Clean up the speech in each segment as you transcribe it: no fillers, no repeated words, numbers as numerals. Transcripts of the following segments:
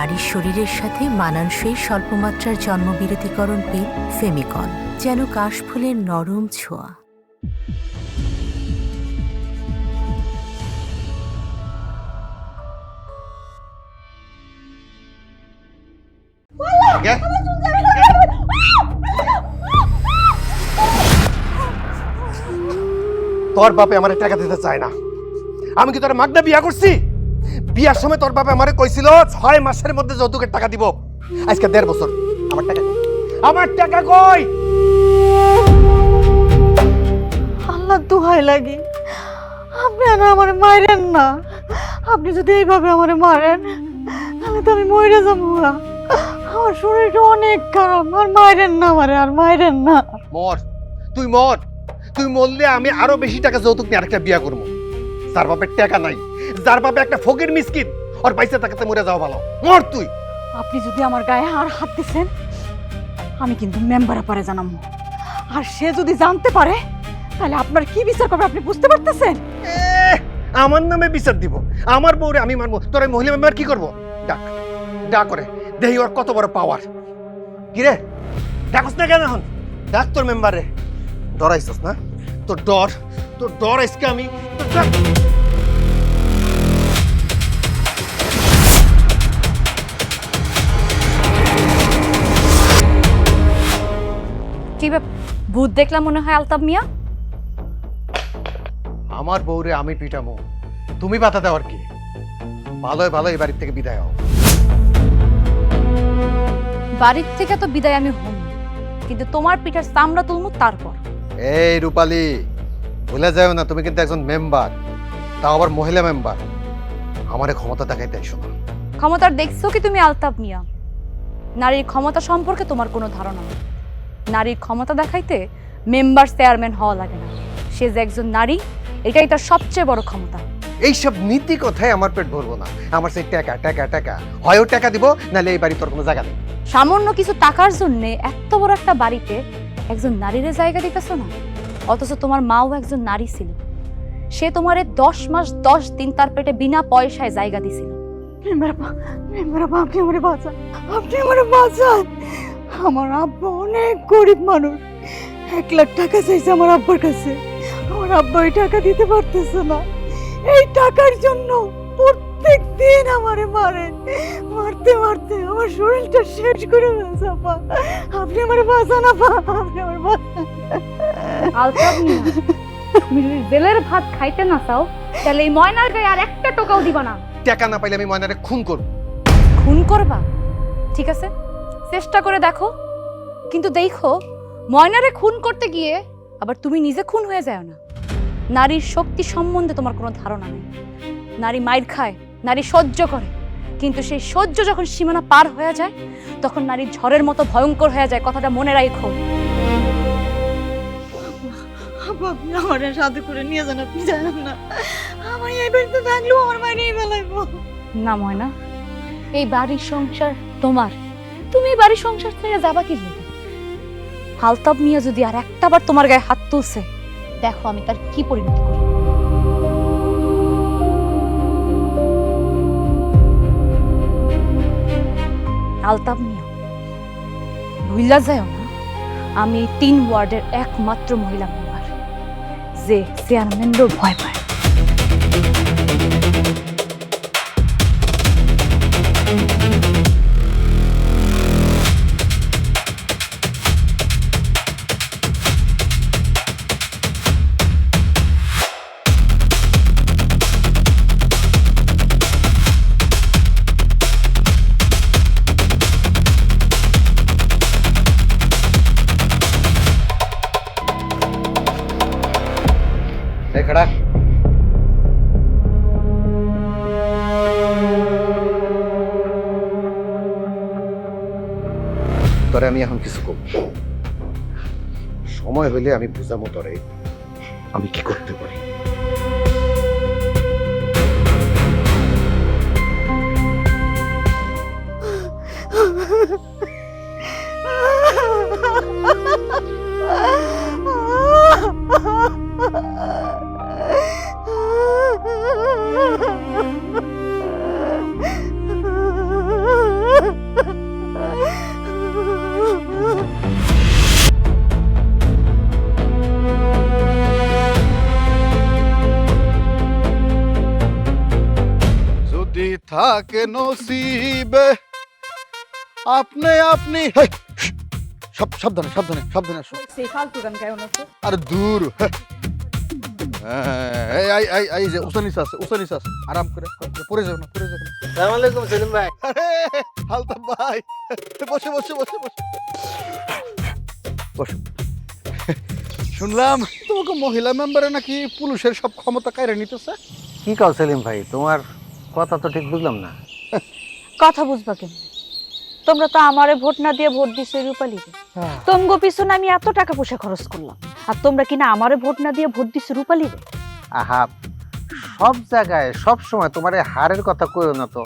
নারীর শরীরের সাথে মানানসই স্বল্পমাত্রার জন্মবিরতিকরণ পিল ফেমিকন, যেন কাশফুলের নরম ছোঁয়া। তোর বাপে আমার টাকা দিতে চায় না। আমি কি তোর মাগনা বিয়া করছি? বিয়ার সময় তোর বাপে আমারে কইছিল 6 মাসের মধ্যে যৌতুকের টাকা দিব। আজকে 1.5 বছর, আমার টাকা কই? আমার টাকা কই? আল্লাহ দোহাই লাগে, আপনি আর আমারে মারেন না। আপনি যদি এইভাবে আমারে মারেন তাহলে তো আমি মরে যাবো। আমার শরীরটা অনেক খারাপ, আর মারেন না আমারে, আর মারেন না। মর, তুই মর। তুই মরলে আমি আরো বেশি টাকা যৌতুক নিয়ে আরেকটা বিয়া করবো। যার বাপের টাকা নাই, যার বাপে একটা ফকির মিসকিন, ওর পয়সা টাকাতে মরে যাওয়া ভালো। মর তুই। আপনি যদি আমার গায়ে আর হাত দিছেন, আমি কিন্তু মেম্বারে পারে জানাবো। আর সে যদি জানতে পারে তাহলে আপনার কি বিচার করবে আপনি বুঝতে পারতেছেন? আমার নামে বিচার দিব? আমার বউরে আমি মানবো? তোর এই মহিলা মেম্বার কি করবো? ডাক, ডাক করে দেহি ওর কত বড় পাওয়ার। কিরে ডাকস না কেন এখন? ডাক তোর মেম্বারে। ডরাইছস না? তোর ডর আজকে আমি তোর ডাক। কি ভূত দেখলাম মনে হয় আলতাফ মিয়া? আমার বউরে আমি পিটামো, তুমি বাধা দেওয়ার কি? ভালোই ভালো এই বাড়ির থেকে বিদায় হও। বাড়ির থেকে তো বিদায় আমি হম, কিন্তু তোমার পিঠার চামড়া তুলমু তারপর। এই রূপালী, ভুলে যাও না তুমি কিন্তু একজন মেম্বার, তাও আবার মহিলা মেম্বার। আমারে ক্ষমতা দেখাইতে আইসো না। ক্ষমতার দেখছো কি তুমি আলতাফ মিয়া? নারীর ক্ষমতা সম্পর্কে তোমার কোনো ধারণা নেই। নারীর ক্ষমতা দেখাইতে মেম্বার চেয়ারম্যান হওয়া লাগে না। সে যে একজন নারী, এটাই তার সবচেয়ে বড় ক্ষমতা। এইসব নীতি কথায় আমার পেট ভরবো না। আমার সেই টাকা টাকা টাকা হয়ও টাকা দিব, নাহলে এই বাড়ি তোর কোনো জায়গা নেই। সামান্য কিছু টাকার জন্য এত বড় একটা বাড়িতে একজন নারীর জায়গা দিতেছো না? অথচ তোমার মাও একজন নারী ছিল। সে তোমারে 10 মাস 10 দিন তার পেটে বিনা পয়সায় জায়গা দিছিল। আপনি আমারে বাঁচান, আপনি আমারে বাঁচান। আমার আব্বা অনেক গরিব মানুষ, 1 লাখ টাকা চাইছে আমার আব্বার কাছে। আমার আব্বা এই টাকা দিতে পারতেছে না। এই টাকার জন্য প্রত্যেক দিন আমারে মারে, মারতে মারতে আমার শরীরটা শেষ করে ফেলছে। আব্বা আপনি আমারে বাঁচান, আব্বা আপনি আমারে বাঁচান। আলতাফ মিয়া, তুমি যদি জেলের ভাত খাইতে না চাও তাহলে এই ময়নার গায়ে আর একটা টাকাও দিবা না। টাকা না পাইলে আমি ময়নারে খুন করব। খুন করবা? ঠিক আছে, চেষ্টা করে দেখো, কিন্তু দেখো ময়নারে খুন করতে গিয়ে আবার তুমি নিজে খুন হয়ে যাও না। নারীর শক্তি সম্বন্ধে তোমার কোনো ধারণা নেই। নারী মাইর খায়, নারী সহ্য করে, কিন্তু সেই সহ্য যখন সীমানা পার হয়ে যায় তখন নারী ঝড়ের মতো ভয়ঙ্কর হয়ে যায়। কথাটা মনে রাখো। আপনি আমার সাথে করে নিয়ে যান, আপনি জানেন না আমার এই বাড়িতে থাকলেও আমার মাইনেই ফেলাইবো। না ময়না, এই বাড়ির সংসার তোমার, তুমি এই বাড়ির সংসার ছেড়ে যাবা কি লিগে? আলতাফ মিয়া যদি আর একটাবার তোমার গায়ে হাত তুলছে, দেখো আমি তার কি পরিণতি করি। আলতাফ মিয়া, ভুইলা যাও না আমি এই 3 ওয়ার্ডের একমাত্র মহিলা মেম্বার যে চেয়ারম্যানও ভয় পায়। এই খড়া, তোরে আমি এখন কিছু করব। সময় হইলে আমি বুঝাবো তোরে আমি কি করতে পারি। থাকে নসিবে আপনি আপনি হেই, সাবধানে সাবধানে সাবধানে আসো। সেই ফালতু গান কেমন আছে? আরে দূর এই এই এই এই যে উসানিস আছে আরাম করে পড়ে যাও না আসসালামু আলাইকুম সেলিম ভাই। আরে হালতা ভাই বসে বসে বসে বসে বসো। শুনলাম তোমাকে মহিলা মেম্বারে নাকি পুলিশের সব ক্ষমতা কায়রে নিতেছে। কি কও সেলিম ভাই, তোমার কথা তো ঠিক বুঝলাম না। কথা বুঝবা কেন? তোমরা তো আমারে ভোট না দিয়ে ভোট দিছো রূপালীকে। তোমগো পিছনে আমি এত টাকা পয়সা খরচ করলাম, আর তোমরা কিনা আমারে ভোট না দিয়ে ভোট দিছো রূপালীকে। আহা, সব জায়গায় সব সময় তোমার এই হারের কথা কইও না তো।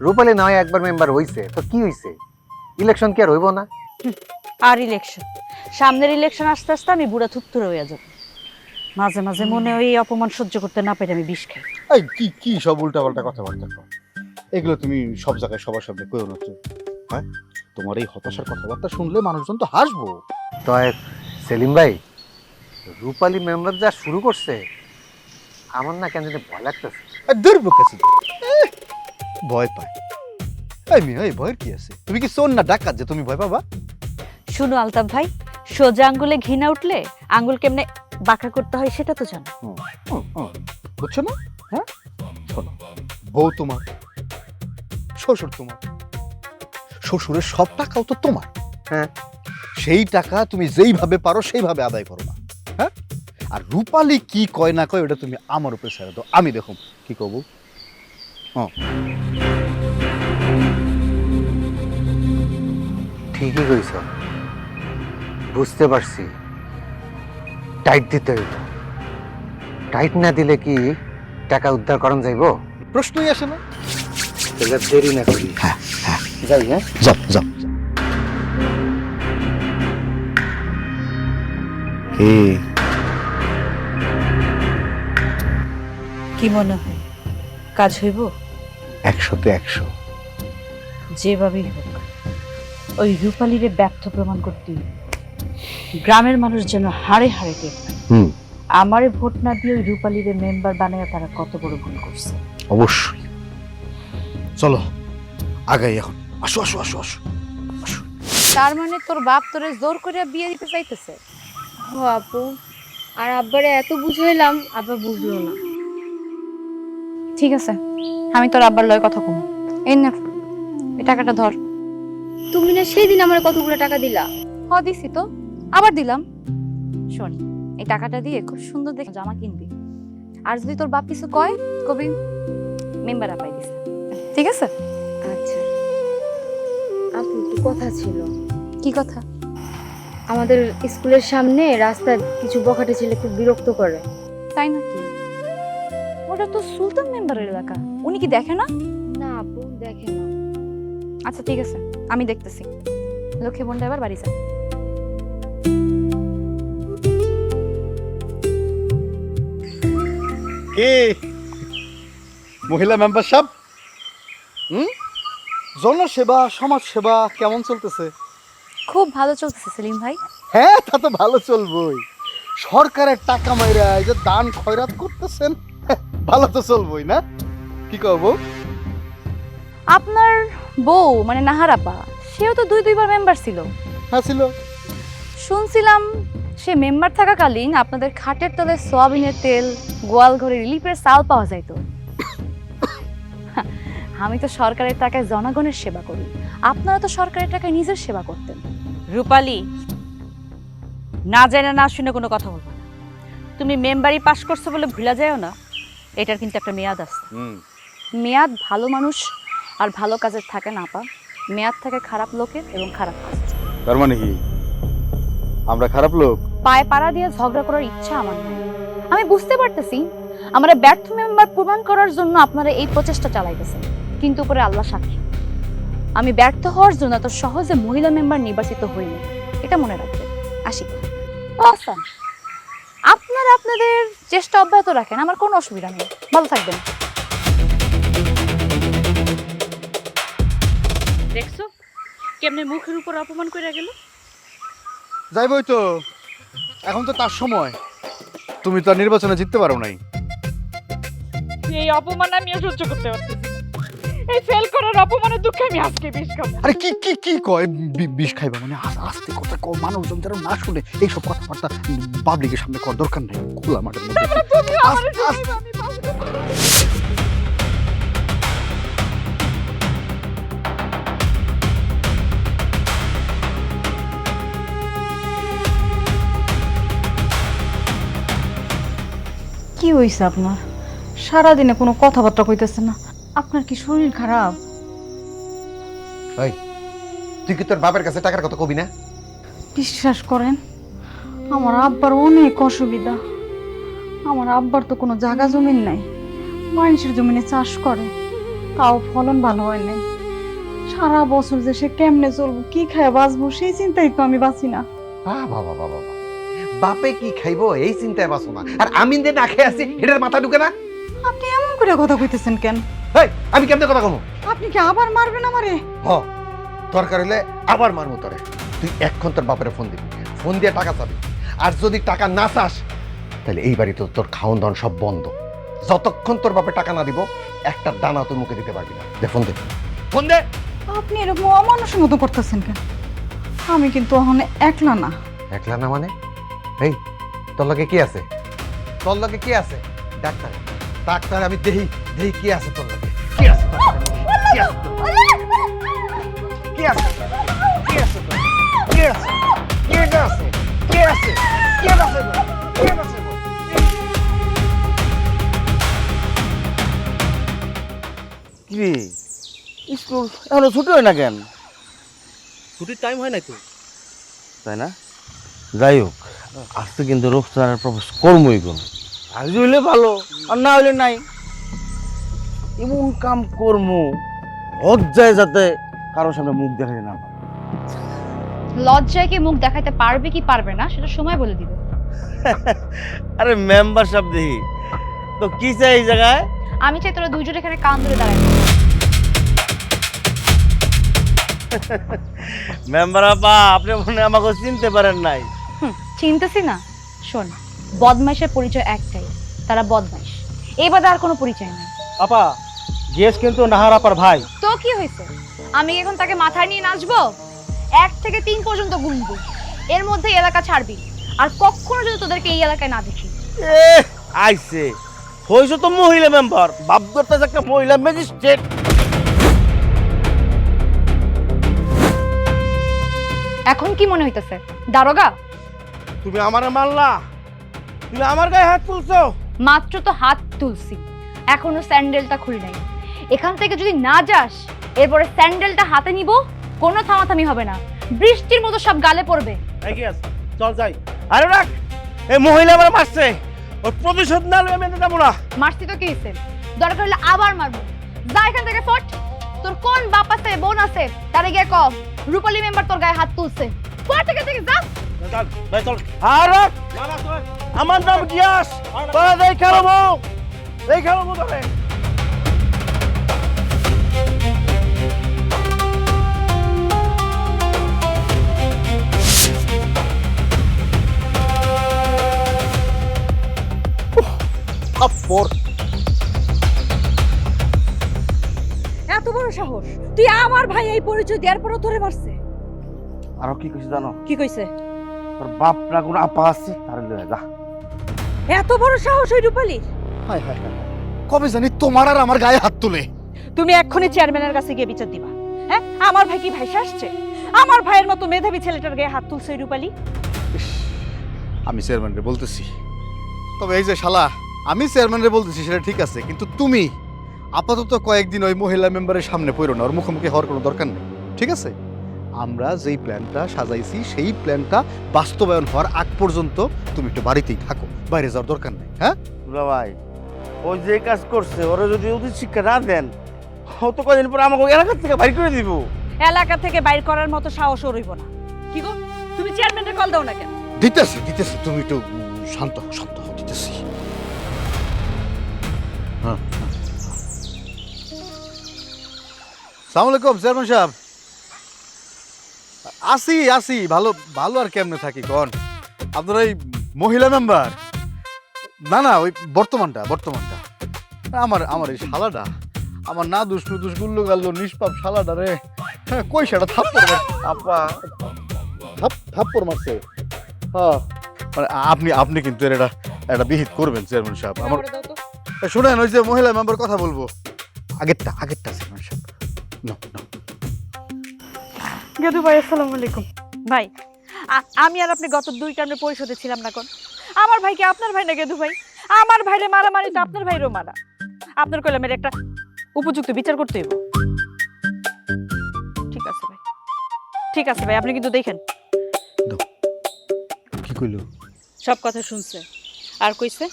রূপালী নয় একবার মেম্বার হইছে তো কি হইছে, ইলেকশন কি আর হইব না? আর ইলেকশন, সামনের ইলেকশন আস্তে আস্তে আমি বুড়া থুত্তুরে হইয়া যাব। মাঝে মাঝে মনে হয় এই অপমান সহ্য করতে না পেরে আমি বিষ খাই। এই কি কি সব উল্টাপাল্টা কথাবার্তা কও, এগুলো তুমি সব জায়গায় সবার সামনে কইও না তো। হ্যাঁ, তোমার এই হতাশার কথাবার্তা শুনলে মানুষজন তো হাসবো। তয় সেলিম ভাই, রূপালী মেম্বার যা শুরু করছে আমার না কেন জানি ভয় লাগতেছে। দুর্বকাশি ভয় পায়। এই মেয়ে, এই ভয়ের কি আছে? তুমি কি শোন না ডাকাত যে তুমি ভয় পাবা? শুনো আলতাফ ভাই, সোজা আঙ্গুলে ঘি না উঠলে আঙ্গুল কেমনে বাঁকা করতে হয় সেটা তো জানো। বুঝছো না? হ্যাঁ, শোনো, বউ তোমার, শ্বশুর তোমার, শ্বশুরের সব টাকাও তো তোমার। হ্যাঁ, সেই টাকা তুমি যেইভাবে পারো সেইভাবে আদায় করো না। হ্যাঁ, আর রূপালী কি কয় না কয় ওটা তুমি আমার উপরে ছেড়ে দাও, আমি দেখুন কি করবো। ঠিকই কইছ, বুঝতে পারছি। টাইট দিতে হইব, টাইট না দিলে কি টাকা উদ্ধার করন যাইব? প্রশ্নই আসে না। তাহলে দেরি না করি, যাই। হ্যাঁ, যাও যাও। কি মনে হয় কাজ হইব? 100-তে 100। যেভাবেই হোক ওই রূপালীরে ব্যর্থ প্রমাণ করতে হইবে। গ্রামের মানুষ যেন হাড়ে হাড়ে টের পায় আমারে ভোট না দিয়ে ওই রূপালীরে মেম্বার বানায় তারা কত বড় ভুল করছে। অবশ্যই, চলো আগাই এখন। আসো আসো আসো আসো আসো। তার মানে তোর বাপ তোরে জোর করে বিয়ে দিতে চাইতেছে? ও আপু, আর আব্বারে এত বুঝাইলাম আব্বা বুঝলো না। ঠিক আছে, আমি তোর আব্বার লয় কথা কম। এই না, এই টাকাটা ধর। তুমি না সেই দিন আমার কতগুলো টাকা দিলা? দিছি তো, আবার দিলাম। শোন, এই টাকাটা দিয়ে খুব সুন্দর দেখে জামা কিনবি, আর যদি তোর বাপ কিছু কয় কবি মেম্বার আপাই দিছে। ঠিক আছে? আচ্ছা আপু, একটু কথা ছিল। কি কথা? আমাদের স্কুলের সামনে রাস্তায় কিছু বখাটে ছেলে খুব বিরক্ত করে। তাই নাকি? ওটা তো সুলতান মেম্বারের এলাকা, উনি কি দেখে না? না আপু, দেখে না। আচ্ছা ঠিক আছে, আমি দেখতেছি। লক্ষ্মী বোনটা এবার বাড়ি যা। কে মহিলা মেম্বার সাহেব, জনসেবা সমাজ সেবা কেমন চলতেছে? খুব ভালো চলতেছে সেলিম ভাই। হ্যাঁ, তা তো ভালো চলবই। সরকারের টাকা মাইরা এই যে দান খয়রাত করতেছেন, ভালো তো চলবই না? কি করবো? আপনার বউ মানে নাহারাপা, সেও তো দুইবার মেম্বার ছিল। হ্যাঁ ছিল। শুনছিলাম সে মেম্বার থাকাকালীন আপনাদের খাটের তলে সোয়াবিনের তেল, গোয়াল ঘরে রিলিফের চাল পাওয়া যাইত। আমি তো সরকারের টাকায় জনগণের সেবা করি, আপনারা তো সরকারের টাকায় নিজের সেবা করতেন। রূপালী, না জানা না শুনে কোনো কথা বলবো না। তুমি মেম্বারি পাস করছো বলে ভুলা যায়ও না, এটার কিন্তু একটা মেয়াদ আছে। মেয়াদ ভালো মানুষ আর ভালো কাজের থাকে না পা, মেয়াদ থাকে খারাপ লোকের এবং খারাপ কাজ। তার মানে কি আমরা খারাপ লোক? পায়ে পাড়া দিয়ে ঝগড়া করার ইচ্ছা আমার নাই। আমি বুঝতে পারতেছি আমরা ব্যর্থ মেম্বার প্রমাণ করার জন্য আপনারা এই প্রচেষ্টা চালাইতেছেন, কিন্তু উপরে আল্লাহ সাক্ষী, আমি ব্যর্থ হওয়ার জন্য এত সহজে মহিলা মেম্বার নির্বাচিত হইনি, এটা মনে রাখবেন। আসি। আচ্ছা, আপনারা আপনাদের চেষ্টা অব্যাহত রাখেন, আমার কোনো অসুবিধা নেই। ভালো থাকবেন। দেখছো কেমনে মুখের উপর অপমান করে গেল? যাইবই তো, এখন তো তার সময়। তুমি তো আর নির্বাচনে জিততে পারো নাই। এই অপমান আমি সহ্য করতে পারতেছি না। এই ফেল করার অপমানের দুঃখে আমি আজকে বিষ খাবো। আরে কি কি কি কয় বিষ খাইবা মানে আস্তে কথা কও, মানুষজন যেন না শুনে এইসব কথাবার্তা পাবলিকের সামনে করার দরকার নেই। খোলা মাঠের মধ্যে কি হইছে আপনার? সারাদিনে কোনো কথাবার্তা কইতেছেন না। আপনার কি শরীর খারাপ? এই তুই কি তোর বাপের কাছে টাকার কথা কবি না? বিশ্বাস করেন, আমার আব্বার অনেক অসুবিধা। আমার আব্বার তো কোনো জায়গা জমিন নাই, মানুষের জমিনে চাষ করে, তাও ফলন ভালো হয় নাই। সারা বছর যে সে কেমনে চলবো, কি খায় বাঁচবো, সেই চিন্তাই তো আমি বাঁচি না। বাবা বাবা বাবা, বাপে কি খাইবো এই চিন্তায় বাঁচো না, আর আমি যে না খেয়ে আছি এটার মাথা ঢুকে না। আপনি এমন করে কথা কইতেছেন কেন? এই আমি কেমনে কথা কমো? আপনি কি আবার মারবেন আমারে? হ, দরকার হলে আবার মারমু তোরে। তুই এক্ষণ তোর বাপের ফোন দিবি, ফোন দিয়ে টাকা চাবি, আর যদি টাকা না চাস তাহলে এই বাড়িতে তোর খাওন দাওন সব বন্ধ। যতক্ষণ তোর বাপে টাকা না দিব একটা দানা তোর মুখে দিতে পারবি না। দে ফোন দে, ফোন দে। আপনি এরকম অমানুষের মতো করতেছেন কেন? আমি কিন্তু এখন একলা না। একলা না মানে? এই তোর লগে কি আছে? তোর লগে কি আছে? ডাক্তার, ডাক্তার আমি দেহি দেহি কি আছে তোর লগে? কি আছে তোর লগে? কি আছে তোর লগে? কি আছে? কি আছে তোর? কি আছে? কি আছে? কি আছে? কি আছে? কি আছে? কি রে, স্কুল এখনো ছুটি হয় না কেন? ছুটির টাইম হয় নাই তো। তাই না? যাই হোক, আজকে কিন্তু রোকসানার প্রপোজ কর্মই করব। আজ হইলে ভালো, আর না হইলে নাই। এমন কাম কর্ম লজ্জায় যাতে কারোর সামনে মুখ দেখাতে না পারে। লজ্জায় কি মুখ দেখাতে পারবে কি পারবে না সেটা সময় বলে দিবে। আরে মেম্বার সাহেব দেখি তো কি চাই এই জায়গায়? আমি চাই তোরা দুইজন এখানে কান ধরে দাঁড়ায়। মেম্বার আপা, আপনি মনে হয় আমাকে চিনতে পারেন নাই। চিনতেছি না? শোন, বদমাইশের পরিচয় একটাই, তারা বদমাইশ। এই বাদে আর কোনো পরিচয় নাই। আপা, গেস কিন্তু নাহার আপার ভাই। তো কি হয়েছে? আমি কি এখন তাকে মাথায় নিয়ে নাচবো? 1 থেকে 3 পর্যন্ত গুনবো, এর মধ্যে এলাকা ছাড়বি। আর কখনো যদি তোদেরকে এই এলাকায় না দেখি। আইছে হইছো তো মহিলা মেম্বার, বাপদত্তা একটা মহিলা ম্যাজিস্ট্রেট। এখন কি মনে হইতেছে দারোগা? তুমি আমারে মারলা, তুমি আমার গায়ে হাত তুলছো। মাত্র তো হাত তুলছি, এখনো স্যান্ডেলটা খুলি নাই। এখান থেকে যদি না যাস, এরপরে স্যান্ডেলটা হাতে নিব, কোনো থামাথামি হবে না। বৃষ্টির মতো সব গালে পড়বে। কি আছে, চল যাই। আরে রাখ, এই মহিলা আমার মারছে, ওর প্রতিশোধ না লইয়া আমি যাবো না। মারছি তো কি হইছে? দরকার হলে আবার মারবো। যা এখান থেকে ফট। তোর কোন বাপ আছে বোন আছে তারে গিয়ে কম রূপালী মেম্বার তোর গায়ে হাত তুলছে। ফট এখান থেকে যা। চল ভাই চল। আর রাখ, আমার নাম গিয়াস, তোরা যাই খেলবো, এই খেলবো তবে। এত বড় সাহস, তুই আমার ভাই এই পরিচয় দেওয়ার পরও ধরে মারছে? আরো কি কইছে জানো? কি কইছে? তোর বাপ না কোন আপা আছে তার লয়ে যা। এত বড় সাহস ওই রূপালী? হায় হায় হায়, কবে জানি তোমার আর আমার গায়ে হাত তুলে। তুমি এক্ষুনি চেয়ারম্যানের কাছে গিয়ে বিচার দিবা। হ্যাঁ, আমার ভাই কি ভাইসা আসছে? আমার ভাইয়ের মতো মেধাবী ছেলেটার গায়ে হাত তুলছে ওই রূপালী। আমি চেয়ারম্যানরে বলতেছি, তবে এই যে শালা, আমি চেয়ারম্যানরে বলতেছি সেটা ঠিক আছে, কিন্তু তুমি আপাতত কয়েকদিন ওই মহিলা মেম্বারের সামনে পড়ো না, ওর মুখোমুখি হওয়ার কোনো দরকার নেই, ঠিক আছে? আমরা যেই প্ল্যানটা সাজাইছি সেই প্ল্যানটা বাস্তবায়ন হওয়ার আগ পর্যন্ত তুমি একটু বাড়িতেই থাকো, বাইরে যাওয়ার দরকার নেই। হ্যাঁ দুলা ভাই, ও যে কাজ করছে ওরা যদি উচিত শিক্ষা না দেন, ও তো কদিন পর আমাকে এলাকা থেকে বাইর করে দিব। এলাকা থেকে বাইর করার মতো সাহস রইব না। কি গো, তুমি চেয়ারম্যানের কল দাও না কেন? দিতেছি দিতেছি, তুমি একটু শান্ত শান্ত হও, দিতেছি। হ্যাঁ, সালাম আলাইকুম চেয়ারম্যান সাহেব। আসি আসি, ভালো ভালো আর কেমনে থাকি কন? আপনার এই মহিলা মেম্বার? না না, ওই বর্তমানটা আমার এই শালাটা আমার না দুষ্ণু দুষ্গুল্লো গাল্লো নিষ্পাপ শালাটা রে কই সেটা থাপ্পড় আপা থাপ্পড় মারছে। হ্যাঁ মানে আপনি কিন্তু এর একটা বিহিত করবেন চেয়ারম্যান সাহেব। আমার শুনেন, ওই যে মহিলা মেম্বার কথা বলবো, আগেরটা চেয়ারম্যান সাহেব। No, no. গেদু ভাই আসসালামু আলাইকুম। ভাই আমি আর আপনি গত 2 টার্মে পরিষদে ছিলাম না কোন? আমার ভাই কি আপনার ভাই না গেদু ভাই? আমার ভাইরে মারামারি তো আপনার ভাইরও মারা। আপনার কইলাম এর একটা উপযুক্ত বিচার করতে হইব। ঠিক আছে ভাই, ঠিক আছে ভাই, আপনি কিন্তু দেখেন কি কইলো? সব কথা শুনছে আর কইছে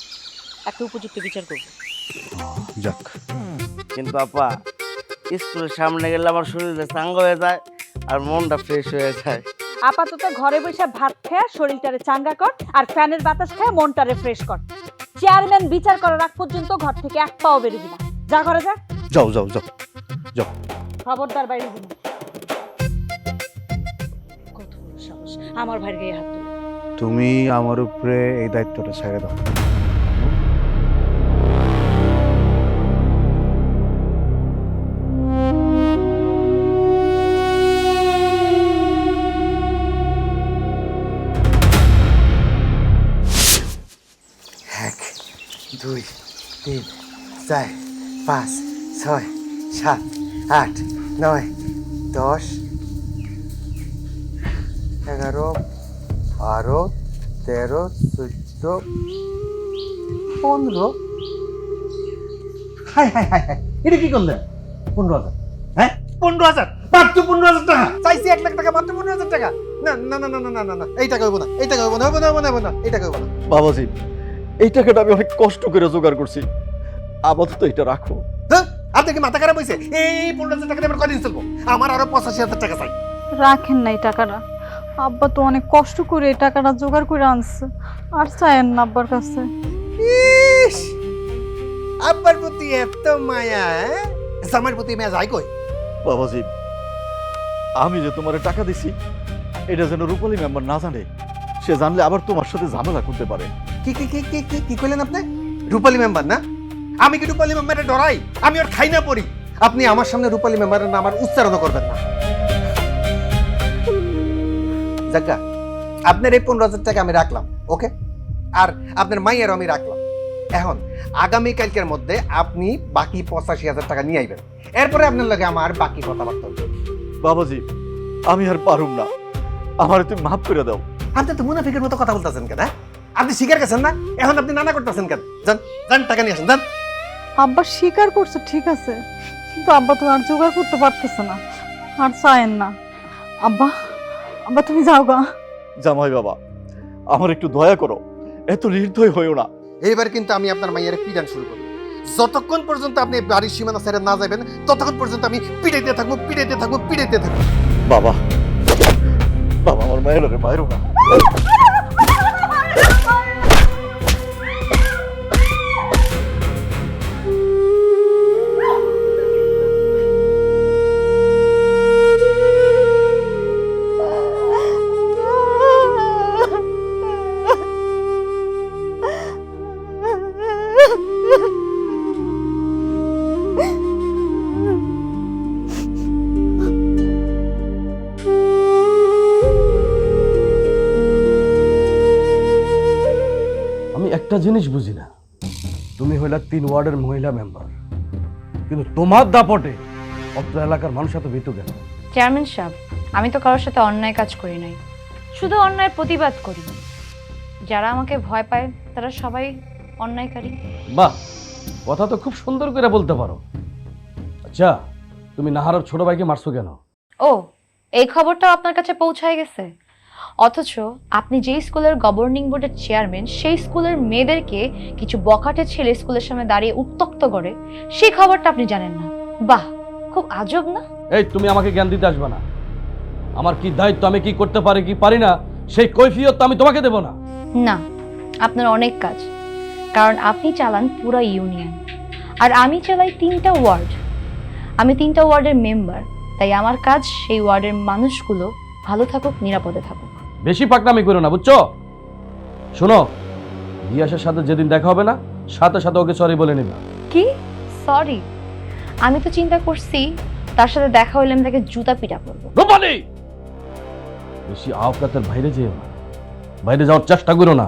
একটা উপযুক্ত বিচার করব। যাক, কিন্তু আপা স্কুলের সামনে গেলে আমার শরীরটা চাঙ্গা হয়ে যায় আর মনটা ফ্রেশ হয়ে যায়। আপাতত ঘরে বসে ভাত খেয়ে শরীরটারে চাঙ্গা কর আর ফ্যানের বাতাস খেয়ে মনটারে ফ্রেশ কর। চেয়ারম্যান বিচার করার আগ পর্যন্ত ঘর থেকে এক পাও বেরোবি না। যা ঘরে যা। যাও যাও যাও যাও। খবরদার বাইরে হবি না। কত বড় সাহস আমার ভাইয়ের গায়ে হাত তুলে। তুমি আমার উপরে এই দায়িত্বটা ছেড়ে দাও। এক 2 3 4 5 6 7 8 9 10 11 12 13 14 15। হাই হাই হাই হাই, এটা কি করলেন? 15,000? হ্যাঁ 15,000, মাত্র 15,000 টাকা চাইছি। 1 লাখ টাকা, মাত্র 15,000 টাকা। না না না না না না না, এই টাকা হইব না, এই টাকা হইব না, হইব না, হইব না, হইব না, এই টাকা হইব না। বাবাজি, এই টাকাটা আমি অনেক কষ্ট করে জোগাড় করছি, আপাতত এটা রাখো। হ্যাঁ, আপনি কি মাথা খারাপ হয়েছে? এই 15,000 টাকা দিয়ে আমার কদিন চলবো? আমার আরো 85,000 টাকা চাই। রাখেন না এই টাকাটা। আব্বা তো অনেক কষ্ট করে এই টাকাটা জোগাড় করে আনছে, আর চায়েন না আব্বার কাছে। ইস, আব্বার প্রতি এত মায়া, জামাইয়ের প্রতি মায়া যায় কই? বাবাজি, আমি যে তোমার টাকা দিছি এটা যেন রূপালী মেম্বার না জানে। সে জানলে আবার তোমার সাথে ঝামেলা করতে পারে। কি কি কি কি কি কি কইলেন আপনি? রূপালী মেম্বার না? আমি কি রূপালী মেম্বারে ডরাই? আমি ওর খাই না পড়ি। আপনি আমার সামনে রূপালী মেম্বারের নাম আর উচ্চারণ করবেন না। জাগা, আপনার এই 15,000 টাকা আমি রাখলাম, ওকে? আর আপনার মাইয়ারও আমি রাখলাম। এখন আগামী কালকের মধ্যে আপনি বাকি 85,000 টাকা নিয়ে আইবেন। এরপরে আপনার লাগে আমার বাকি কথাবার্তা হবে। বাবাজি, আমি আর পারুম না, আমার তুমি মাফ করে দাও। আপনি তো মুনাফিকের মতো কথা বলতেছেন কেন? আপনি স্বীকার গেছেন না, এখন আপনি নানা করতেছেন কেন? যান যান, টাকা নিয়ে আসেন, যান। আব্বা স্বীকার করছে ঠিক আছে, কিন্তু আব্বা তো আর জোগাড় করতে পারতেছে না, আর চায়েন না। আব্বা, আব্বা তুমি যাও গা। জামাই বাবা, আমার একটু দয়া করো, এত নির্দয় হইও না। এইবার কিন্তু আমি আপনার মাইয়ারে পিটান শুরু করব। যতক্ষণ পর্যন্ত আপনি বাড়ির সীমানা ছেড়ে না যাবেন, ততক্ষণ পর্যন্ত আমি পিটাইতে থাকবো, পিটাইতে থাকবো, পিটাইতে থাকবো। বাবা, বাবা আমার মায়ের মায়েরও না। একটা জিনিস বুঝি না, তুমি হইলা 3 ওয়ার্ডের মহিলা মেম্বার, কিন্তু তোমার দাপটে অত্র এলাকার মানুষ এত ভীতু কেন? চেয়ারম্যান সাহেব, আমি তো কারোর সাথে অন্যায় কাজ করি নাই, শুধু অন্যায়ের প্রতিবাদ করি। যারা আমাকে ভয় পায় তারা সবাই অন্যায়কারী। বাহ, কথা তো খুব সুন্দর করে বলতে পারো। আচ্ছা, তুমি নাহারের ছোট ভাইকে মারছো কেন? ও, এই খবরটাও আপনার কাছে পৌঁছায় গেছে? অথচ আপনি যেই স্কুলের গভর্নিং বোর্ডের চেয়ারম্যান, সেই স্কুলের মেয়েদেরকে কিছু বখাটে ছেলে স্কুলের সামনে দাঁড়িয়ে উত্ত্যক্ত করে, সেই খবরটা আপনি জানেন না? বাহ, খুব আজব না? এই, তুমি আমাকে জ্ঞান দিতে আসবে না। আমার কি দায়িত্ব, আমি কি করতে পারি কি পারি না, সেই কৈফিয়ত তো আমি তোমাকে দেব না। না, আপনার অনেক কাজ, কারণ আপনি চালান পুরো ইউনিয়ন, আর আমি চালাই 3টা ওয়ার্ড। আমি 3টা ওয়ার্ডের মেম্বার, তাই আমার কাজ সেই ওয়ার্ডের মানুষগুলো ভালো থাকুক, নিরাপদে থাকুক। বেশি পাকনামি করো না, বুঝছো? শোনো, গিয়াসের সাথে যেদিন দেখা হবে না, সাথে সাথে ওকে সরি বলে নিবা। কি সরি? আমি তো চিন্তা করছি তার সাথে দেখা হইলে আমি তাকে জুতা পিটা করবো। রূপালী, বেশি আওকাতের বাইরে যেও না, বাইরে যাওয়ার চেষ্টা করো না।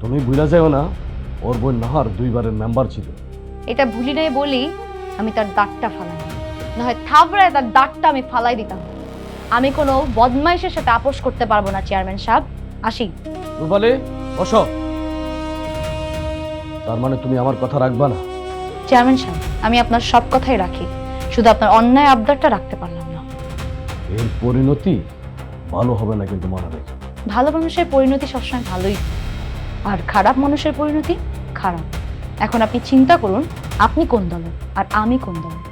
তুমি ভুলে যাও না ওর বোন নাহার 2 বারের মেম্বার ছিল। এটা ভুলি নাই বলি আমি তার দাঁতটা ফালাই, না হয় থাবড়ায় তার দাঁতটা আমি ফালাই দিতাম। আমি কোনো বদমাইশের সাথে আপোষ করতে পারবো না চেয়ারম্যান সাহেব। আসি। রূপালী, বসো। তার মানে তুমি আমার কথা রাখবা না? চেয়ারম্যান সাহেব, আমি আপনার সব কথাই রাখি, শুধু আপনার অন্যায় আবদারটা রাখতে পারলাম না। এর পরিণতি ভালো হবে না কিন্তু মনে রেখো। ভালো মানুষের পরিণতি সবসময় ভালোই হয়, আর খারাপ মানুষের পরিণতি খারাপ। এখন আপনি চিন্তা করুন আপনি কোন দলের আর আমি কোন দলের।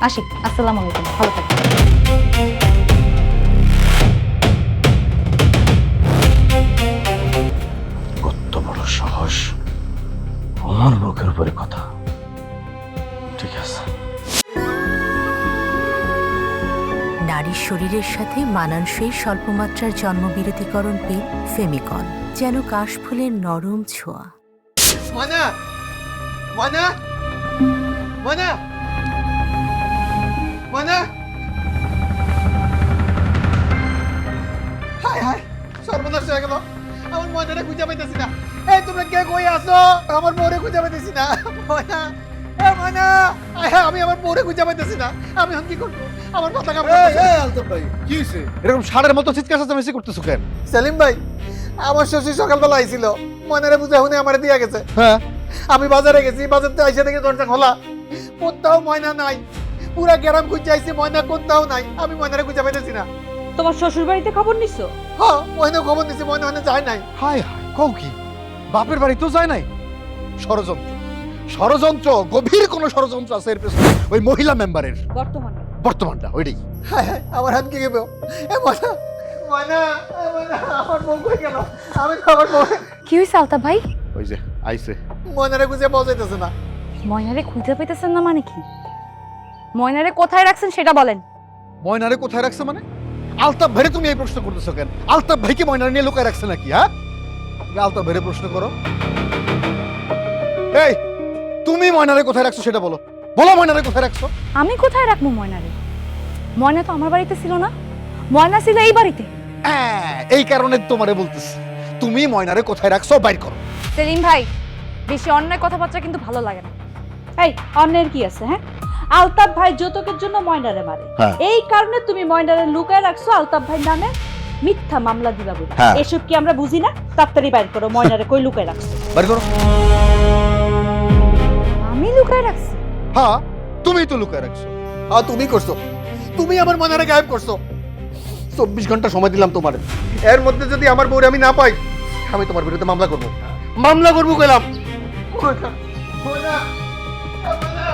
আসি, আসসালামু আলাইকুম, ভালো থাকবেন। কত বড় সাহস, আমার বুকের উপরে কথা। ঠিক আছে। নারীর শরীরের সাথে মানানসই স্বল্পমাত্রার জন্মবিরতিকরণ পিল ফেমিকন, যেন কাশফুলের নরম ছোঁয়া। ময়না, ময়না, ময়না, ময়না। হায় হায়, সর্বনাশ হয়ে গেল। আমার ময়নারে খুঁজে পাইতেছি না। এই তোমরা কে কই আছো? আমার বউরে খুঁজে পাইতেছি না। ময়না, এ ময়না, হ্যাঁ আমি আমার বউরে খুঁজে পাইতেছি না। আমি এখন কি করবো? আমার মাথা কামড়। আলতাফ ভাই, কি হয়েছে? এরকম ষাঁড়ের মতো চিৎকার চেঁচামেচি করতেছো কেন? সেলিম ভাই, আমার শ্বশুর সকালবেলা আইছিল, ময়নারে বুঝে হুনে আমারে দিয়া গেছে। হ্যাঁ, আমি বাজারে গেছি, বাজারতে আইসা দেখে দরজা খোলা, কোথাও ময়না নাই। পুরা গ্রাম খুঁজে আইছি, ময়না কোথাও নাই। আমি ময়নারে খুঁজে পাইতেছি না। তোমার শ্বশুর বাড়িতে খবর নিছো? হ্যাঁ, ময়না খবর নিছি, ময়না ওখানে যায় নাই। হায় হায়, কও কি? বাপের বাড়ি তো যায় নাই? ষড়যন্ত্র, ষড়যন্ত্র, গভীর কোনো ষড়যন্ত্র আছে এর পেছনে। ওই মহিলা মেম্বারের বর্তমানে বর্তমানটা ওইটাই। হায় হায়, আমার হাত কি গেবে? এ ময়না, ময়না, এ ময়না, আমার বউ কই গেল? আমি তো আমার বউ কি হয়েছে আলতাফ ভাই? ওই যে আইছে। ময়নারে খুঁজে পাওয়া যাইতেছে না। ময়নারে খুঁজে পেতেছেন না মানে কি? ময়নারে কোথায় রাখছেন সেটা বলেন। ময়নারে কোথায় রাখছে মানে? আলতাফ ভাইরে তুমি এই প্রশ্ন করতেছো কেন? আলতাফ ভাইকে ময়নারে নিয়ে লুকায় রাখছে নাকি? হ্যাঁ, আলতাফ ভাইরে প্রশ্ন করো। এই, তুমি ময়নারে কোথায় রাখছো সেটা বলো। বলো ময়নারে কোথায় রাখছো? আমি কোথায় রাখবো ময়নারে? ময়না তো আমার বাড়িতে ছিল না, ময়না ছিল এই বাড়িতে। হ্যাঁ, এই কারণে তোমারে বলতেছি, তুমি ময়নারে কোথায় রাখছো বাইর করো। সেলিম ভাই, বেশি অন্যায় কথাবার্তা কিন্তু ভালো লাগে না। এই অন্যের কি আছে? হ্যাঁ, আলতাফ ভাই যৌতুকের জন্য ময়নারে মারে, হ্যাঁ। এই কারণে তুমি ময়নারে লুকায় রাখছো আলতাফ ভাই নামে মিথ্যা মামলা দিবা বলে। হ্যাঁ। এসব কি আমরা বুঝি না? তাড়াতাড়ি বাইর করো, ময়নারে কই লুকায় রাখছো? বাইর করো। আমি লুকায় রাখছি? হ্যাঁ, তুমি তো লুকায় রাখছো। হ্যাঁ, তুমি করছো। তুমি আমার ময়নারে গায়েব করছো। 24 ঘন্টা সময় দিলাম তোমার। এর মধ্যে যদি আমার বউরে আমি না পাই, আমি তোমার বিরুদ্ধে মামলা করবো। মামলা করবো কইলাম। ময়না, ময়না, এ ময়না।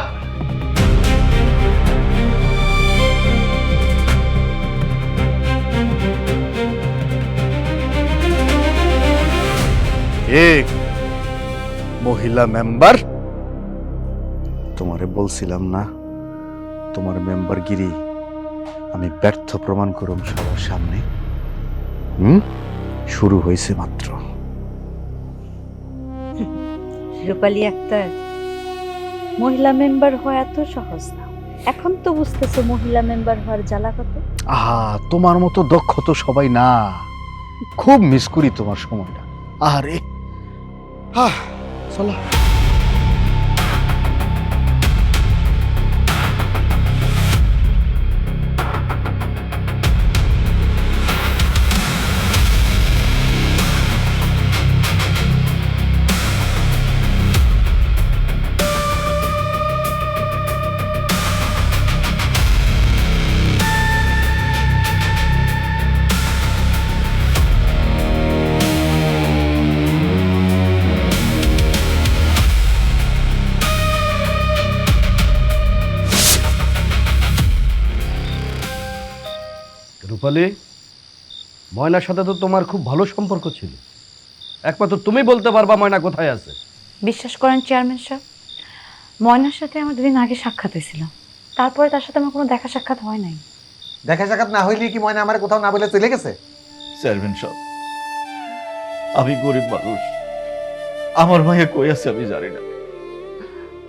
এক মহিলা মেম্বার, তোমারে বলছিলাম না তোমার মেম্বারগিরি আমি ব্যর্থ প্রমাণ করুম সবার সামনে। শুরু হয়েছে মাত্র। রূপালী আক্তার, মহিলা মেম্বার হওয়া এত সহজ না। এখন তো বুঝতেছো মহিলা মেম্বার হওয়ার জ্বালা কত। আহা, তোমার মতো দক্ষ তো সবাই না। খুব মিস করি তোমার সময়টা। আরে চলো। রূপালী, ময়নার সাথে তো তোমার খুব ভালো সম্পর্ক ছিল। একমাত্র তুমি বলতে পারবা ময়না কোথায় আছে। বিশ্বাস করেন চেয়ারম্যান সাহেব, ময়নার সাথে আমার 2 দিন আগে সাক্ষাৎ হয়েছিল, তারপরে তার সাথে আমার কোনো দেখা সাক্ষাৎ হয় নাই। দেখা সাক্ষাৎ না হইলে কি ময়না আমার কোথাও না বলে চলে গেছে? চেয়ারম্যান সাহেব, আমি গরিব মানুষ, আমার মাইয়া কই আছে আমি জানি না।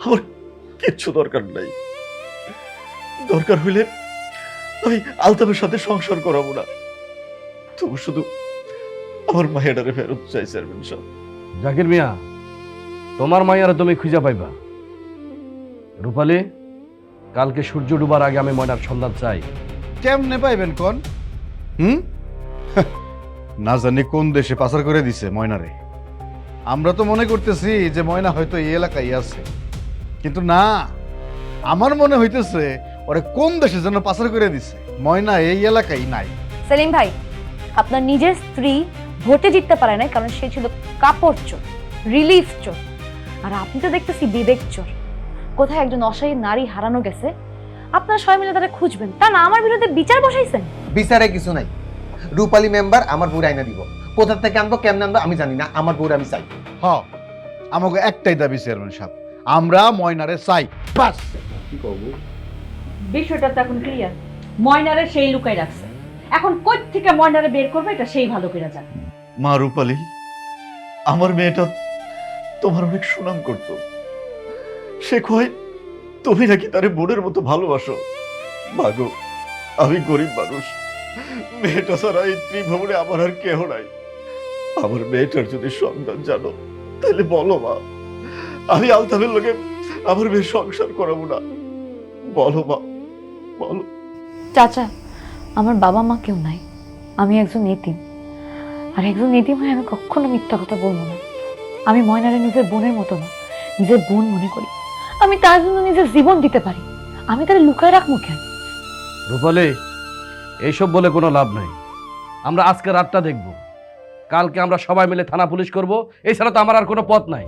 আমার কিচ্ছু দরকার নাই। দরকার হইলে আমি আলতাফের সাথে সংসার করাবো না, তবু শুধু আমার মায়েরারে ফেরত চাই চেয়ারম্যান সাহেব। জাকির মিয়া, তোমার মাইয়ারে তুমি খুঁজে পাইবা। রূপালী, কালকে সূর্য ডুবার আগে আমি ময়নার সন্ধান চাই। কেমনে পাইবেন কোন? না জানি কোন দেশে পাচার করে দিছে ময়নারে। আমরা তো মনে করতেছি যে ময়না হয়তো এই এলাকায় আছে, কিন্তু না, আমার মনে হইতেছে ওরে কোন দেশে যেন পাচার করে দিছে। ময়না এই এলাকায় নাই। সেলিম ভাই, আপনার নিজের স্ত্রী ভোটে জিততে পারে না কারণ সে ছিল কাপড় চোর, রিলিফ চোর, আর আপনি তো দেখতেছি বিবেক চোর। কোথায় একজন অসহায় নারী হারানো গেছে, আপনারা সবাই মিলে তারা খুঁজবেন, তা না আমার বিরুদ্ধে বিচার বসাইছেন। বিচারে কিছু নাই, রূপালী মেম্বার আমার বউর আইনা দিব। কোথা থেকে আনবো কেমন আনবো আমি জানি না, আমার বউর আমি চাই। হ্যাঁ, আমাকে একটাই দাবি চেয়ারম্যান সাহেব, আমরা ময়নারে চাই, বাস। বিষয়টা তো এখন ক্লিয়ার, ময়নারে সেই লুকাই রাখছে। এখন কই থেকে ময়নারে বের করবে এটা সেই ভালো করে জানে। মা রূপালী, আমার মেয়েটা তোমার অনেক সুনাম করত। সে কয় তুমি নাকি তারে বোনের মতো ভালোবাসো। মাগো, আমি গরিব মানুষ, মেয়েটা ছাড়া এই ত্রিভুবনে আমার আর কেহ নাই। আমার মেয়েটার যদি সন্তান জানো তাহলে বলো মা, আমি আলতাফের লোকে আমার মেয়ের সংসার করাবো না। বলো মা, বলো। চাচা, আমার বাবা মা কেউ নাই, আমি একজন এতিম, আর একজন এতিম হয়ে আমি কখনো মিথ্যা কথা বলবো না। আমি ময়নারে নিজের বোনের মতো না, নিজের বোন মনে করি। আমি তার জন্য নিজের জীবন দিতে পারি, আমি তাহলে লুকায় রাখবো কেন? রূপালী, এইসব বলে কোনো লাভ নাই। আমরা আজকে রাতটা দেখব, কালকে আমরা সবাই মিলে থানা পুলিশ করব। এছাড়া তো আমার আর কোনো পথ নাই।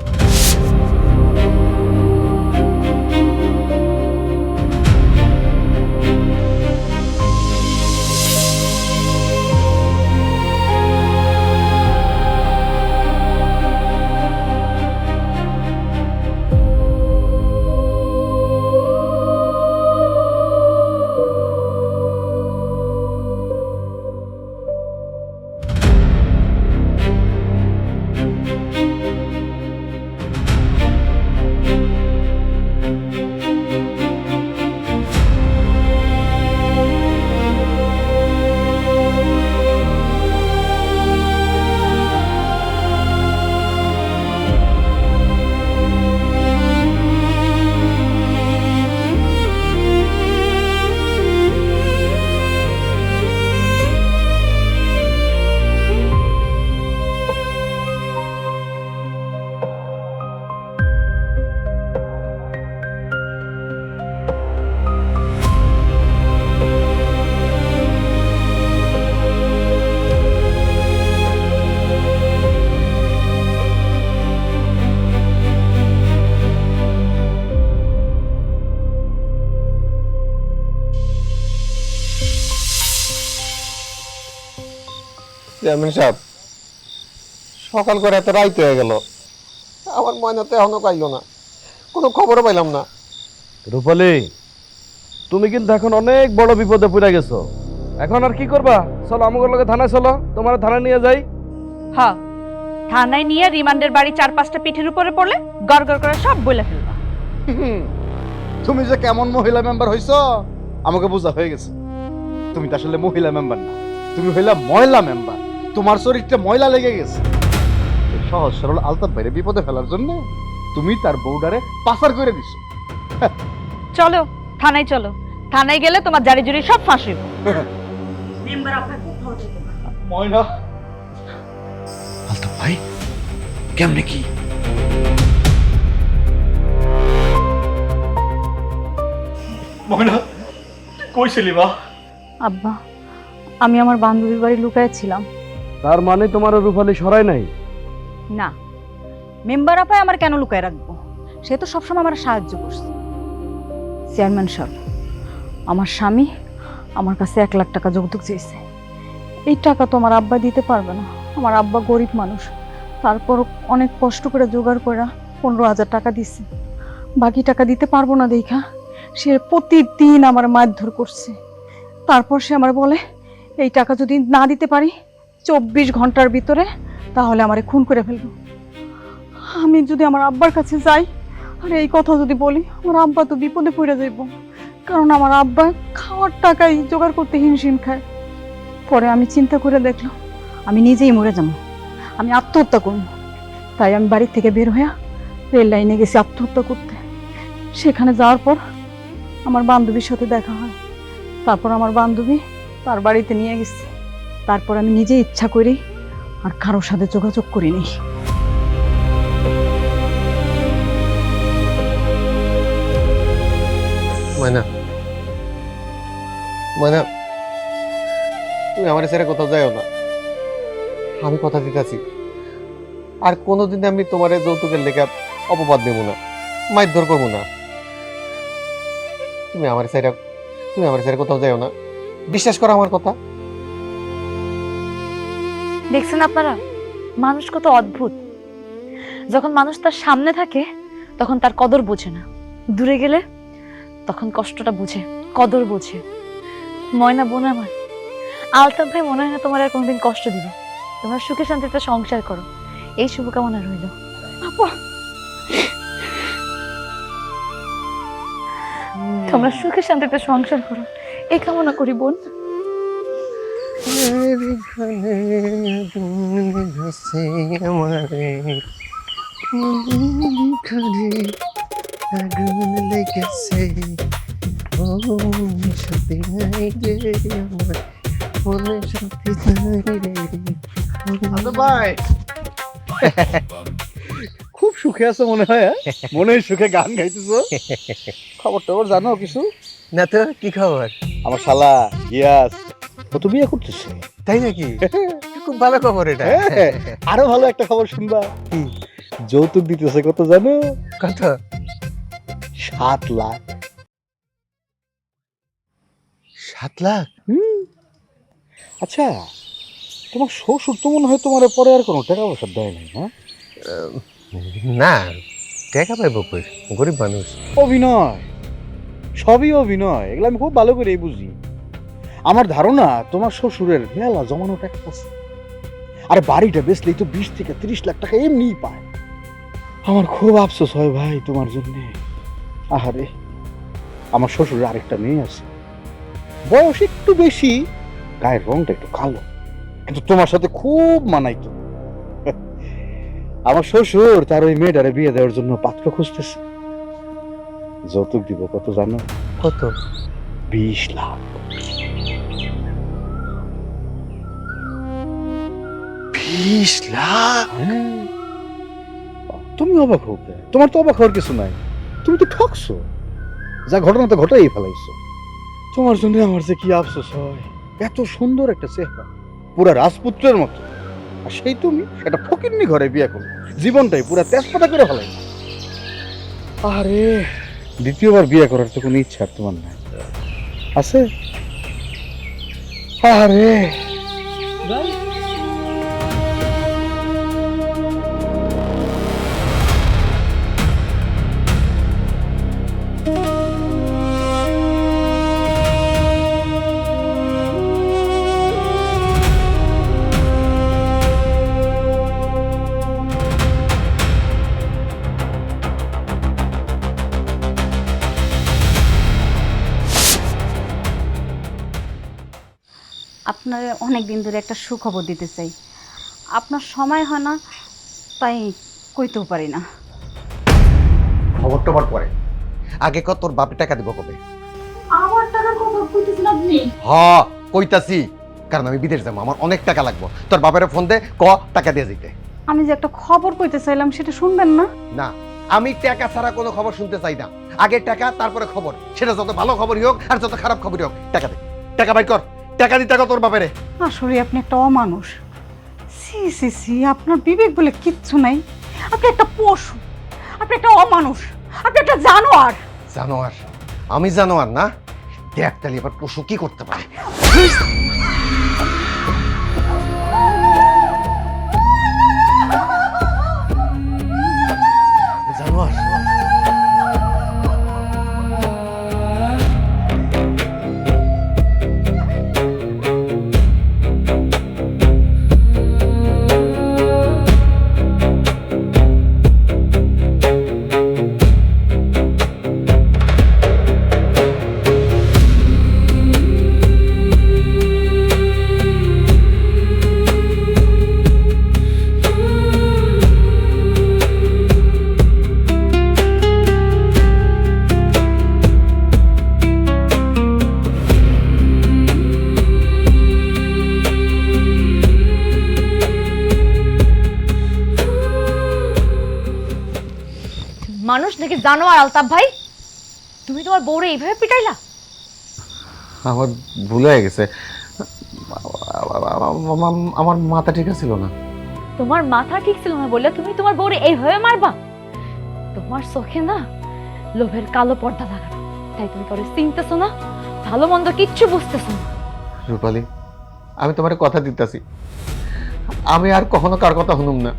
চেয়ারম্যান সাহেব, সকাল করে এত রাইত হয়ে গেল, আমার ময়না তো এখনো পাইল না, কোনো খবরও পাইলাম না। রূপালী, তুমি কিন্তু এখন অনেক বড় বিপদে পড়ে গেছো। এখন আর কি করবা? চলো আমাদের লগে থানায় চলো, তোমার থানায় নিয়ে যাই। হ্যাঁ, থানায় নিয়ে রিমান্ডের বাড়ি 4-5টা পিঠের উপরে পড়লে গড়গড় করে সব বলে ফেলবা। তুমি যে কেমন মহিলা মেম্বার হইছো আমাকে বোঝা হয়ে গেছে। তুমি তো আসলে মহিলা মেম্বার না, তুমি হইলা ময়লা মেম্বার। তোমার শরীরটা ময়লা লেগে গেছে। এই সহজ সরল আলতাফ ভাইরে বিপদে ফেলার জন্য তুমি তার বউডারে পাচার করে দিছো। চলো থানায়, চলো থানায় গেলে তোমার জারি জুরি সব ফাঁস হইব। ময়না, আলতাফ ভাই, কেমনে কি? ময়না কইছিলি মা? আব্বা, আমি আমার বান্ধবীর বাড়ি লুকাইছিলাম। তার মানে তোমার রূপালী সরাই নাই? না, মেম্বার আপায় আমার কেন লুকায় রাখবো? সে তো সবসময় আমার সাহায্য করছে। চেয়ারম্যান সাহেব, আমার স্বামী আমার কাছে 1 লাখ টাকা যৌতুক চেয়েছে। এই টাকা তো আমার আব্বা দিতে পারবে না, আমার আব্বা গরিব মানুষ। তারপর অনেক কষ্ট করে জোগাড় করে 15,000 টাকা দিছে। বাকি টাকা দিতে পারবো না দেখা সে প্রতিদিন আমার মারধর করছে। তারপর সে আমার বলে এই টাকা যদি না দিতে পারি 24 ঘন্টার ভিতরে তাহলে আমারে খুন করে ফেলবো। আমি যদি আমার আব্বার কাছে যাই আর এই কথা যদি বলি, আমার আব্বা তো বিপদে পড়ে যাইব। কারণ আমার আব্বা খাওয়ার টাকাই জোগাড় করতে হিমশিম খায়। পরে আমি চিন্তা করে দেখলাম আমি নিজেই মরে যাবো, আমি আত্মহত্যা করবো। তাই আমি বাড়ি থেকে বের হয়ে রেল লাইনে গেছি আত্মহত্যা করতে। সেখানে যাওয়ার পর আমার বান্ধবীর সাথে দেখা হয়। তারপর আমার বান্ধবী তার বাড়িতে নিয়ে গেছে। তারপর আমি নিজে ইচ্ছা করি আর কারোর সাথে যোগাযোগ করিনি। ময়না, ময়না, তুমি আমার ছেড়ে কোথাও যাও না। আমি কথা দিতেছি, আর কোনোদিন আমি তোমার যৌতুকের লেখা অপবাদ দেবো না, মারধর করবো না। তুমি আমার ছেড়ে কোথাও যাও না, বিশ্বাস করো আমার কথা। দেখছেন আপনারা, মানুষ কত অদ্ভুত। যখন মানুষ তার সামনে থাকে তখন তার কদর বোঝে না, দূরে গেলে তখন কষ্টটা বুঝে, কদর বোঝে। ময়না বোন আমার, আলতাফ ভাই মনে হয় না তোমার আর কোনোদিন কষ্ট দিবে। তোমরা সুখে শান্তিতে সংসার করো, এই শুভকামনা রইল। তোমরা সুখে শান্তিতে সংসার করো, এই কামনা করি বোন। ভাই খুব সুখে আছো মনে হয়, মনে হয় সুখে গান গাইতেছো। খবর টবর জানো কিছু? না তো, কি খবর? আমার শালা গিয়াস ও তো বিয়ে করতেছে। তাই নাকি? খুব ভালো খবর এটা। আরো ভালো একটা খবর শুনবা। যৌতুক দিতেছে কত জানো? কত? 7 লাখ। 7 লাখ? আচ্ছা, তোমার শ্বশুর তো মনে হয় তোমার পরে আর কোনো টাকা পয়সা দেয় নাই? হ্যাঁ না, টাকা পাইবো কই, গরিব মানুষ। অভিনয়, সবই অভিনয়। এগুলো আমি খুব ভালো করেই বুঝি। আমার ধারণা তোমার শ্বশুরের মেলা জমানো টাকা আছে। আরে বাড়িটা বেচলেই তো 20 থেকে 30 লাখ টাকা এমনিই পায়। আমার খুব আফসোস হয় ভাই তোমার জন্য। আহারে, আমার শ্বশুরের আরেকটা মেয়ে আছে, বয়স একটু বেশি, গায়ের রংটা একটু কালো, কিন্তু তোমার সাথে খুব মানাইতো। আমার শ্বশুর তার ওই মেয়েটারে বিয়ে দেওয়ার জন্য পাত্র খুঁজতেছে। যৌতুক দিব কত জানো? কত? 20 লাখ। 20 লাখ? হ্যাঁ। তুমি অবাক হবে? তোমার তো অবাক হওয়ার কিছু নাই, তুমি তো ঠকছো। যা ঘটনা তো ঘটাই ফেলাইছো। তোমার জন্য আমার যে কি আফসোস হয়। এত সুন্দর একটা চেহারা, পুরা রাজপুত্রের মতো, আর সেই তুমি একটা ফকিন্নি ঘরে বিয়ে করো, জীবনটাই পুরা তেজপাতা করে ফেলাই। আরে, দ্বিতীয়বার বিয়ে করার তো কোনো ইচ্ছা আর তোমার নাই আছে? আরে আপনার অনেক দিন ধরে একটা সুখবর দিতে চাই। আপনার সময় হয় না, তাই কইতেও পারি না। খবর টবর পরে, আগে কত তোর বাপে টাকা দিব কবে? আমার টাকার কথা কইতেছেন আপনি? হ্যাঁ কইতাছি, কারণ আমি বিদেশ যাবো, আমার অনেক টাকা লাগবে। তোর বাপের ফোন দে, ক টাকা দিয়ে দিতে। আমি যে একটা খবর কইতে চাইলাম সেটা শুনবেন না? না, আমি টাকা ছাড়া কোনো খবর শুনতে চাই না। আগে টাকা, তারপরে খবর। সেটা যত ভালো খবরই হোক আর যত খারাপ খবরই হোক, টাকা দে, টাকা বাই কর, টাকা দিতে কর তোর বাপেরে। আসলে আপনি একটা অমানুষ। সি সি সি, আপনার বিবেক বলে কিচ্ছু নাই। আপনি একটা পশু, আপনি একটা অমানুষ, আপনি একটা জানোয়ার। জানোয়ার? আমি জানোয়ার না? দেখ তাহলে এবার পশু কি করতে পারে। জানোয়ার? মানুষ নাকি জানোয়ার আলতাফ ভাই? তুমি তোমার বউরে এইভাবে পিটাইলা? আমার ভুল হয়ে গেছে, আমার মাথা ঠিক ছিল না। তোমার মাথা ঠিক ছিল না বললে তুমি তোমার বউরে এইভাবে মারবা? তোমার চোখে না লোভের কালো পর্দা লাগানো, তাই তুমি করে চিনতেছো না, ভালো মন্দ কিচ্ছু বুঝতেছো না। রূপালী, আমি তোমার কথা দিতেছি, আমি আর কখনো কার কথা শুনুম না।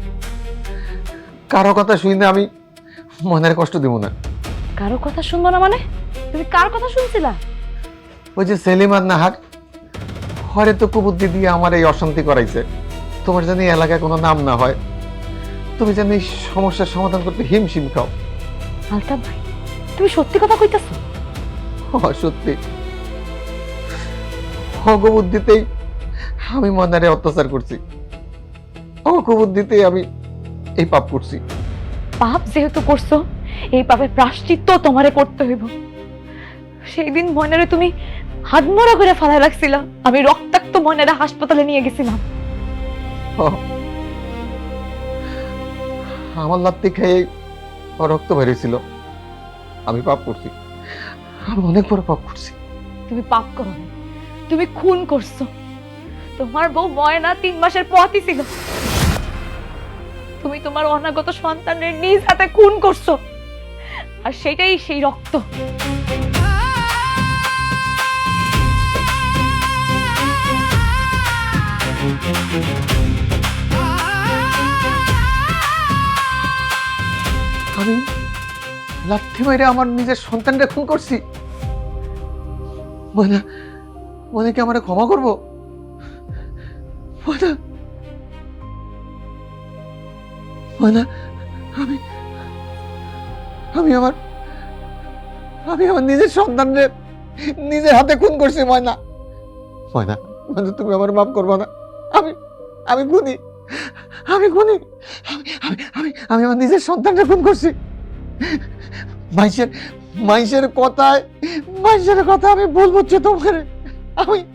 কারো কথা শুনে আমি মনের কষ্ট দিব না। কারো কথা শুনবো না মানে? তুমি কার কথা শুনছিলা? ওই যে সেলিম আর নাহার, হরে তো কুবুদ্ধি দিয়ে আমার এই অশান্তি করাইছে। তোমার জানি এলাকায় কোনো নাম না হয়, তুমি জানি এই সমস্যার সমাধান করতে হিমশিম খাও। আলতাফ ভাই, তুমি সত্যি কথা কইতাছো? সত্যি, অগবুদ্ধিতেই আমি মনারে অত্যাচার করছি, অকুবুদ্ধিতেই আমি এই পাপ করছি। পাপ যেহেতু করছো, এই পাপের প্রায়শ্চিত্ত তোমারে করতে হইব। সেই দিন ময়নারে তুমি হাতমরা করে ফালায় রাখছিলা, আমি রক্তাক্ত ময়নারে হাসপাতালে নিয়ে গেছিলাম। আমার লাত্তি খেয়ে রক্ত বেরিয়েছিল, আমি পাপ করছি, আমি অনেক বড় পাপ করছি। তুমি পাপ করো না, তুমি খুন করছো। তোমার বউ ময়না 3 মাসের পথই ছিল, তুমি তোমার অনাগত সন্তানের নিজ হাতে খুন করছো, আর সেটাই সেই রক্ত। আমি লাথি মাইরে আমার নিজের সন্তানটা খুন করছি। ময়না, মনে কি আমার ক্ষমা করবো? ময়না, ময়না, আমি আমি আমার আমি আমার নিজের সন্তানরে নিজের হাতে খুন করছি। ময়না, ময়না, ময়না, তুমি আমার মাফ করবো না? আমি আমি খুনি, আমি খুনি, আমি আমার নিজের সন্তানরে খুন করছি। মাইসের কথা আমি ভুল বুঝছি তোমার।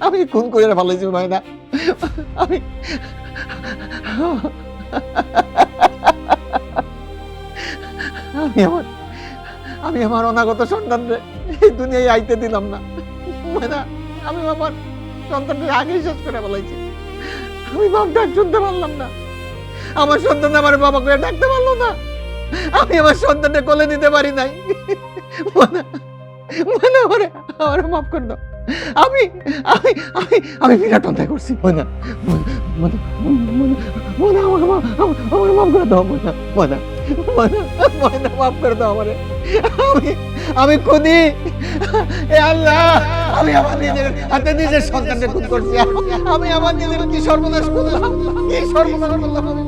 আমি খুন করে ফেলেছি ময়না। আমি আমার অনাগত সন্তানরে এই দুনিয়ায় আইতে দিলাম না ময়না। আমি আমার সন্তানকে আগেই শেষ করে ফেলাইছি। আমি বাপ ডাক শুনতে পারলাম না, আমার সন্তান আমার বাবাকে ডাকতে পারলো না, আমি আমার সন্তানকে কোলে নিতে পারি নাই। আমার মাফ করে দাও। আমি আমি আমি আমি বিরাট অন্যায় করছি। ময়না, আমার মাফ করে দাও। ময়না, মাফ করে দাও আমারে। আমি খুনি। এ আল্লাহ, আমি আমার নিজের হাতে নিজের সন্তানকে খুন করছি। আমি আমার নিজের কি সর্বনাশ করলাম, কি সর্বনাশ করলাম আমি।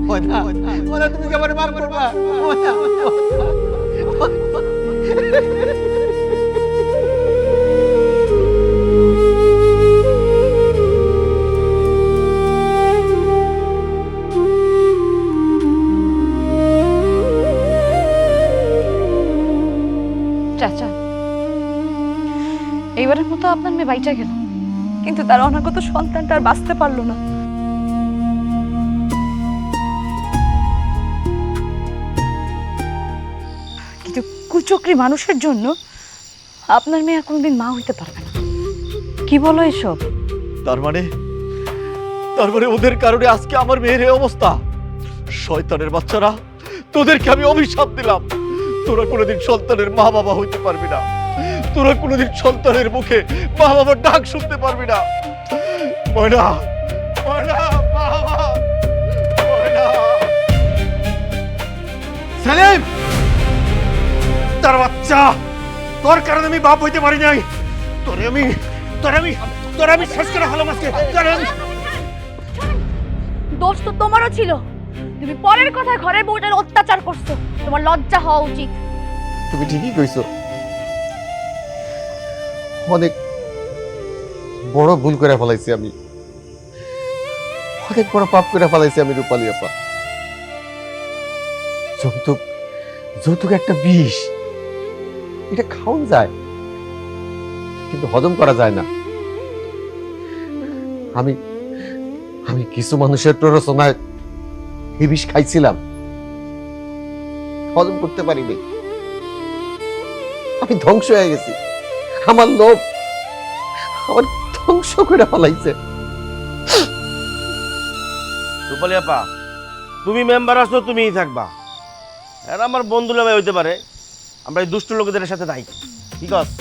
ময়না, তুমি কি আমার মাফ করবা? চাচা, এইবারের মতো আপনার মেয়ে বাইচা গেল, কিন্তু তার অনাগত সন্তানটা আর বাঁচতে পারলো না। কিন্তু কুচক্রী মানুষের জন্য আপনার মেয়ে আর কোনোদিন মা হইতে পারবে না। কি বলো এসব? তার মানে ওদের কারণে আজকে আমার মেয়ের এই অবস্থা। শয়তানের বাচ্চারা, তোদেরকে আমি অভিশাপ দিলাম, তোরা কোনোদিন সন্তানের মা বাবা হইতে পারবি না, তোরা কোনোদিন সন্তানের মুখে মা বাবার ডাক শুনতে পারবি না। ময়না, সেলিম, তার বাচ্চা, তোর কারণে আমি বাপ হইতে পারি নাই। তোরে আমি শেষ করে হলাম আজকে। দোষ তো তোমারও ছিল, তুমি পরের কথায় ঘরের বউটার অত্যাচার করছো, তোমার লজ্জা হওয়া উচিত। তুমি ঠিকই কইছো, অনেক বড় ভুল করে ফেলাইছি আমি, অনেক বড় পাপ করে ফেলাইছি আমি। রূপালী আপা, যৌতুক একটা বিষ, এটা খাওয়া যায় কিন্তু হজম করা যায় না। আমি কিছু মানুষের প্ররোচনায় এই বিষ খাইছিলাম, হজম করতে পারিনি। আমি ধ্বংস হয়ে গেছি। আমার লোভ আমার ধ্বংস করে ফেলাইছে। রূপালী আপা, তুমি মেম্বার আসো, তুমিই থাকবা। আর আমার বন্ধু নামে হইতে পারে, আমরা এই দুষ্ট লোকদের সাথে নাই। ঠিক আছে?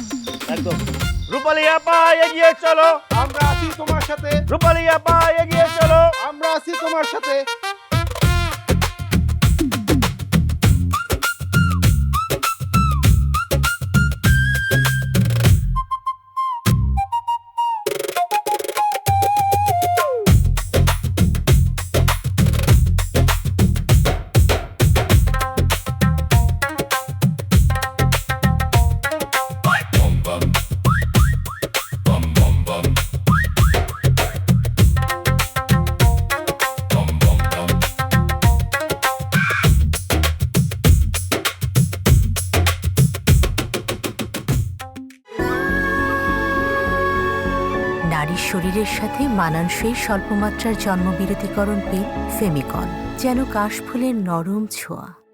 একদম। রূপালী আপা এগিয়ে চলো, আমরা আছি তোমার সাথে, রূপালী আপা এগিয়ে চলো। আমরা আছি তোমার সাথে। নারীর শরীরের সাথে মানানসই স্বল্পমাত্রার জন্মবিরতিকরণ পিল ফেমিকন, যেন কাশফুলের নরম ছোঁয়া।